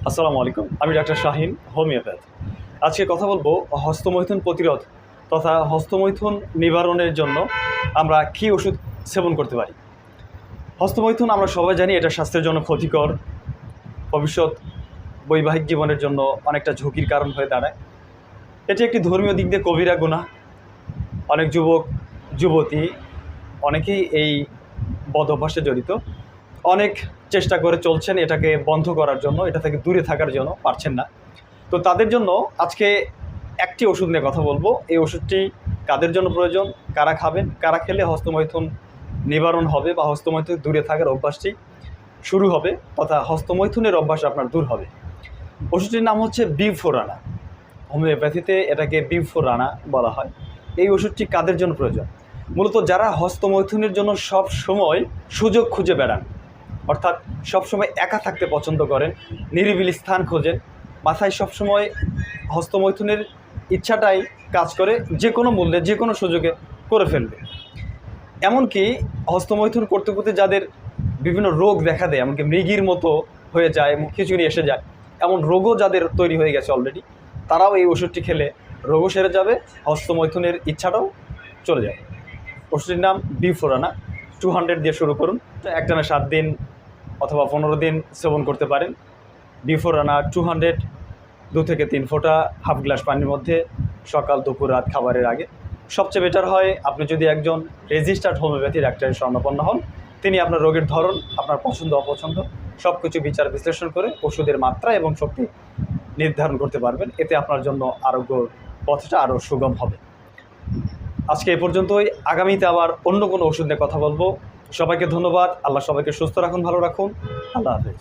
আসসালামু আলাইকুম। আমি ডাক্তার শাহিন, হোমিওপ্যাথ। আজকে কথা বলবো হস্তমৈথুন প্রতিরোধ তথা হস্তমৈথুন নিবারণের জন্য আমরা কী ওষুধ সেবন করতে পারি। হস্তমৈথুন আমরা সবাই জানি এটা স্বাস্থ্যের জন্য ক্ষতিকর, ভবিষ্যৎ বৈবাহিক জীবনের জন্য অনেকটা ঝুঁকির কারণ হয়ে দাঁড়ায়। এটি একটি ধর্মীয় দিক দিয়ে কবিরা গুনাহ। অনেক যুবক যুবতী অনেকেই এই বদ অভ্যাসে জড়িত, অনেক চেষ্টা করে চলছেন এটাকে বন্ধ করার জন্য, এটা থেকে দূরে থাকার জন্য পারছেন না। তো তাদের জন্য আজকে একটি ওষুধ নিয়ে কথা বলবো। এই ওষুধটি কাদের জন্য প্রয়োজন, কারা খাবেন, কারা খেলে হস্তমৈথুন নিবারণ হবে বা হস্তমৈথুন দূরে থাকার অভ্যাসটি শুরু হবে তথা হস্তমৈথুনের অভ্যাস আপনার দূর হবে। ওষুধটির নাম হচ্ছে বিভফোরানা। হোমিওপ্যাথিতে এটাকে বিভফোরানা বলা হয়। এই ওষুধটি কাদের জন্য প্রয়োজন? মূলত যারা হস্তমৈথুনের জন্য সব সময় সুযোগ খুঁজে বেড়ান, অর্থাৎ সবসময় একা থাকতে পছন্দ করেন, নিরিবিলি স্থান খোঁজেন, মাথায় সবসময় হস্তমৈথুনের ইচ্ছাটাই কাজ করে, যে কোনো মূল্যে যে কোনো সুযোগে করে ফেলবে। এমনকি হস্তমৈথুন করতে করতে যাদের বিভিন্ন রোগ দেখা দেয়, এমনকি মৃগীর মতো হয়ে যায়, খিচুড়ি এসে যায়, এমন রোগও যাদের তৈরি হয়ে গেছে অলরেডি, তারাও এই ওষুধটি খেলে রোগও সেরে যাবে, হস্তমৈথুনের ইচ্ছাটাও চলে যাবে। ওষুধটির নাম বিভফোরানা। 200 দিয়ে শুরু করুন, একটানা 7 দিন অথবা 15 দিন সেবন করতে পারেন। বিভফোরানা 200 2 থেকে 3 ফোঁটা হাফ গ্লাস পানির মধ্যে সকাল দুপুর রাত খাবারের আগে। সবচেয়ে বেটার হয় আপনি যদি একজন রেজিস্টার্ড হোমিওপ্যাথি ডাক্তারের শরণাপন্ন হন। তিনি আপনার রোগের ধরন, আপনার পছন্দ অপছন্দ সব কিছু বিচার বিশ্লেষণ করে ওষুধের মাত্রা এবং শক্তি নির্ধারণ করতে পারবেন। এতে আপনার জন্য আরোগ্যর পথটা আরও সুগম হবে। আজকে এই পর্যন্তই। আগামীতে আবার অন্য কোনো ওষুধ নিয়ে কথা বলবো। সবাইকে ধন্যবাদ। আল্লাহ সবাইকে সুস্থ রাখুন, ভালো রাখুন। আল্লাহ হাফেজ।